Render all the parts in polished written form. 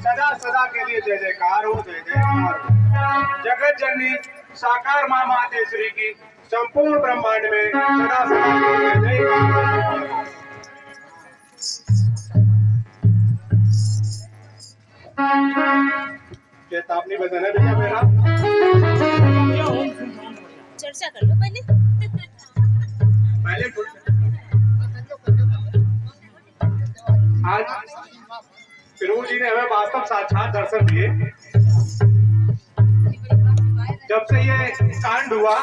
सदा सदा के लिए जय जयकार हो, जय जयकार हो। जगत जननी साकार मां मातेश्वरी की संपूर्ण ब्रह्मांड में सदा सदा के लिए जय जयकार हो। चेतावनी बजन है बेटा मेरा। चर्चा कर लो पहले। आज प्रभु जी ने हमें वास्तव साक्षात दर्शन दिए। जब से ये कांड हुआ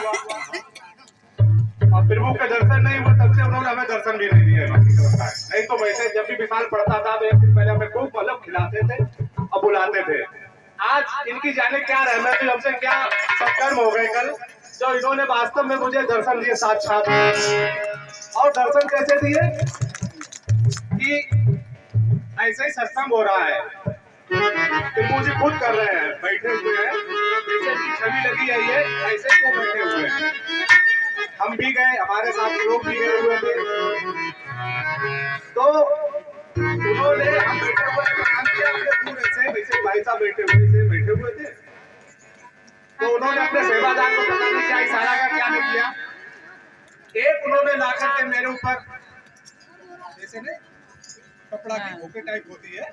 और प्रभु के दर्शन नहीं हुए, तब से उन्होंने हमें दर्शन भी नहीं दिए। नहीं तो वैसे जब भी विशाल पड़ता था तो एक दिन पहले हमें खूब मतलब खिलाते थे और बुलाते थे। आज इनकी जाने क्या रहमत थी, हमसे क्या सत्कर्म हो गए कल, जो इन्होंने वास्तव में मुझे दर्शन दिए साक्षात। और दर्शन कैसे दिए कि ऐसे ही सत्संग हो रहा है, प्रभु जी खुद कर रहे हैं, बैठे हुए हैं, जैसे कि छवि लगी है ये, ऐसे ही वो बैठे हुए हैं। हम भी गए, हमारे साथ लोग भी गए हुए थे, तो उन्होंने हम बैठे हुए वैसे भाई साहब बैठे हुए थे, तो उन्होंने अपने सेवादार को पता नहीं क्या इशारा का क्या नहीं किया। एक उन्होंने ला करके मेरे ऊपर जैसे ने कपड़ा की ओके टाइप होती है,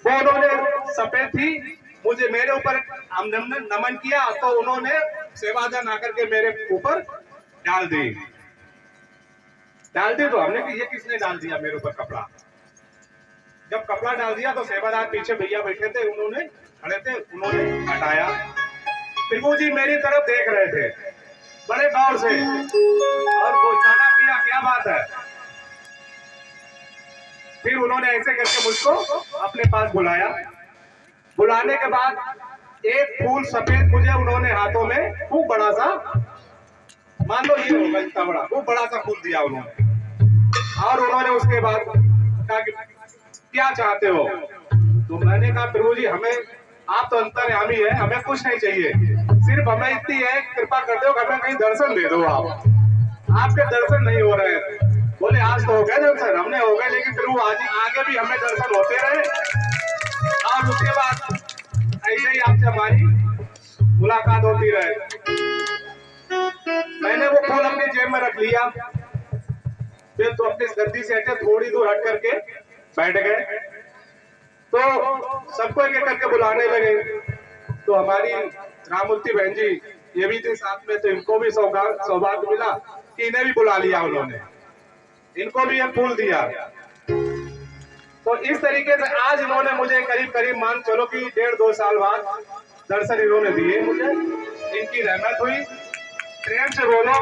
वो उन्होंने सफेद थी, मुझे मेरे ऊपर नमन किया, तो उन्होंने सेवादार आकर के मेरे ऊपर डाल दी। तो हमने कि ये किसने डाल दिया मेरे ऊपर कपड़ा। जब कपड़ा डाल दिया तो सेवादार पीछे भैया बैठे थे, उन्होंने खड़े थे, उन्होंने हटाया। प्रभु जी मेरी तरफ देख रहे थे बड़े गौर से और वो इशारा किया, क्या बात है। फिर उन्होंने ऐसे करके मुझको अपने पास बुलाया। बुलाने के बाद एक फूल सफेद मुझे उन्होंने हाथों में खूब बड़ा सा, मान लो ये होगा इतना बड़ा, खूब बड़ा सा फूल दिया उन्होंने। और उन्होंने उसके बाद कहा कि क्या चाहते हो। तो मैंने कहा प्रभु जी हमें, आप तो अंतर्यामी है, हमें कुछ नहीं चाहिए, सिर्फ हमें इतनी है, कृपा कर दो, हमें कहीं दर्शन दे दो। आपके दर्शन नहीं हो रहे हैं। बोले आज तो हो गए दर्शन, हमने हो गए, लेकिन प्रभु आज आगे भी हमें दर्शन होते रहे। और उसके बाद ऐसे ही आपसे हमारी मुलाकात होती रहे। मैंने वो फूल अपनी जेब में रख लिया, फिर तो अपनी गद्दी से हटे, थोड़ी दूर हट करके बैठ गए। तो सबको एक एक करके बुलाने लगे। तो हमारी रामूर्ति बहन जी ये भी थे साथ में, तो इनको भी सौभाग्य मिला कि इन्हें भी बुला लिया उन्होंने, इनको भी एक फूल दिया। तो इस तरीके से आज इन्होंने मुझे करीब करीब मान चलो कि 1.5-2 साल बाद दर्शन इन्होंने दिए मुझे। इनकी रहमत हुई। प्रेम से बोलो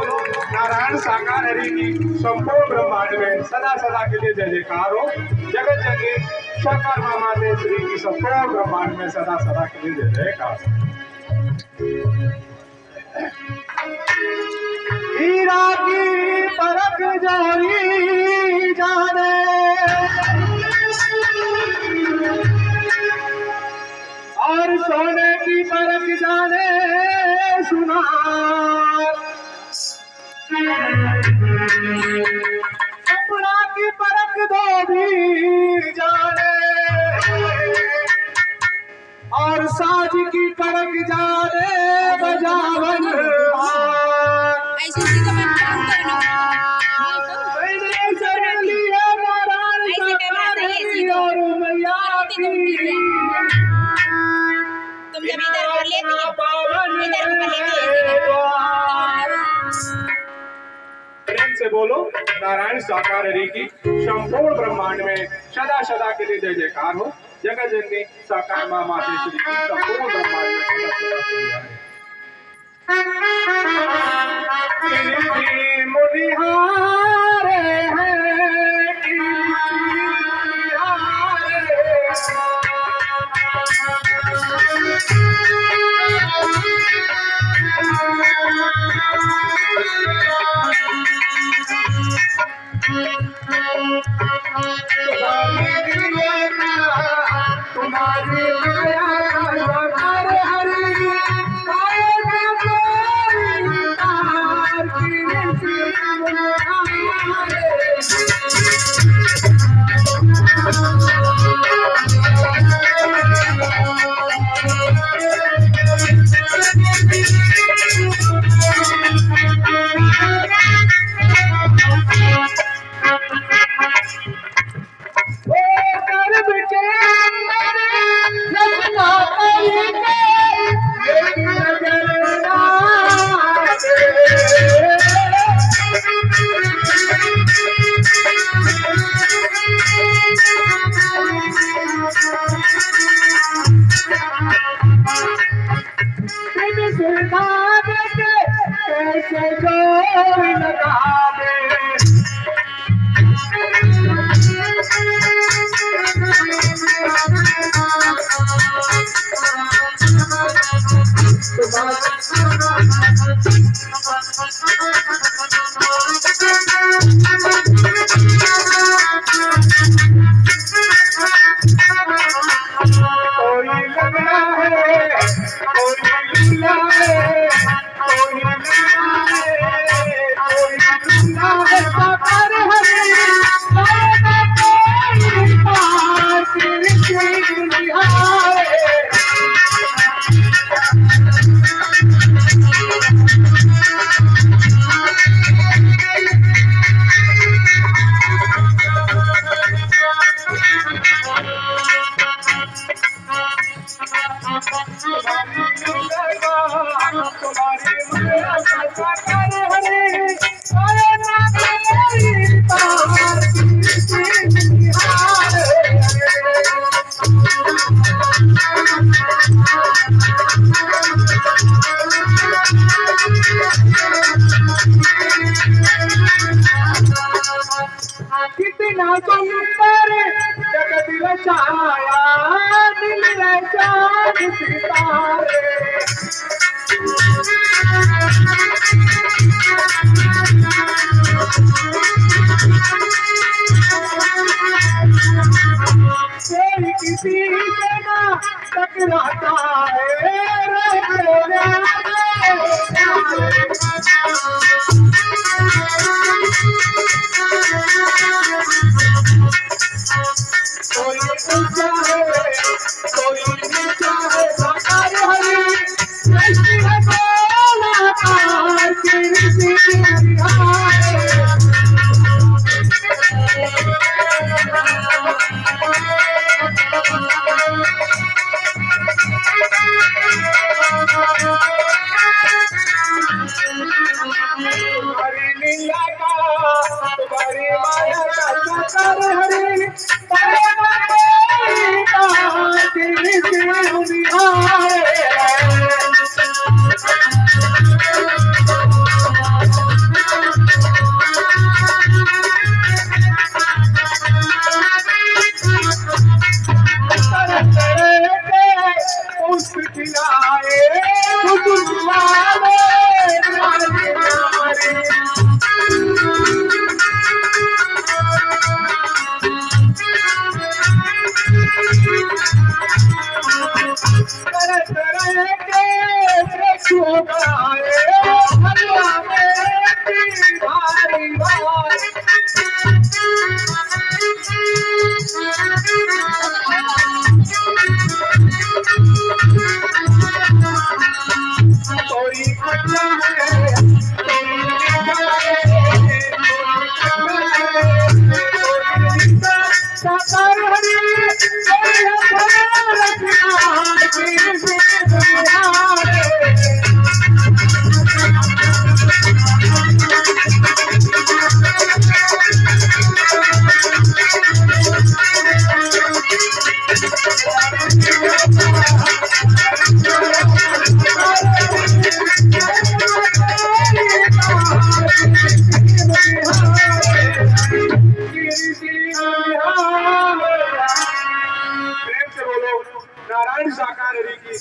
नारायण साकार हरि की संपूर्ण ब्रह्मांड में सदा सदा के लिए जय जयकार हो। जगत जननी साकार मां मातेश्वरी की संपूर्ण ब्रह्मांड में सदा सदा के लिए जय जयकार। हीरा की परख जानी जाने, और सोने की परख जाने सुना, कपड़ा की परख दो भी जाने, और साज की परख जाने बजावन। तुम जब इधर कर लेती हो, इधर कर लेती है। प्रेम से बोलो नारायण साकार हरि की संपूर्ण ब्रह्मांड में सदा सदा के लिए जय जयकार हो। जगत जननी साकार मां मातेश्वरी की संपूर्ण ब्रह्मांड में सदा सदा के लिए जय। मुनिहारे तुम्हारी हरि कृष्णा सुंदर जगदिल छाया दिल में चांद सितारे कोई किसी से ना टकराता है कोई ऊंचा है कोई नीचा है साकार हरी कैसी है गोलाकार कीर्ति की हाय हरी लीला का तुम्हारी माया का साकार हरी नारायण साकार हरि की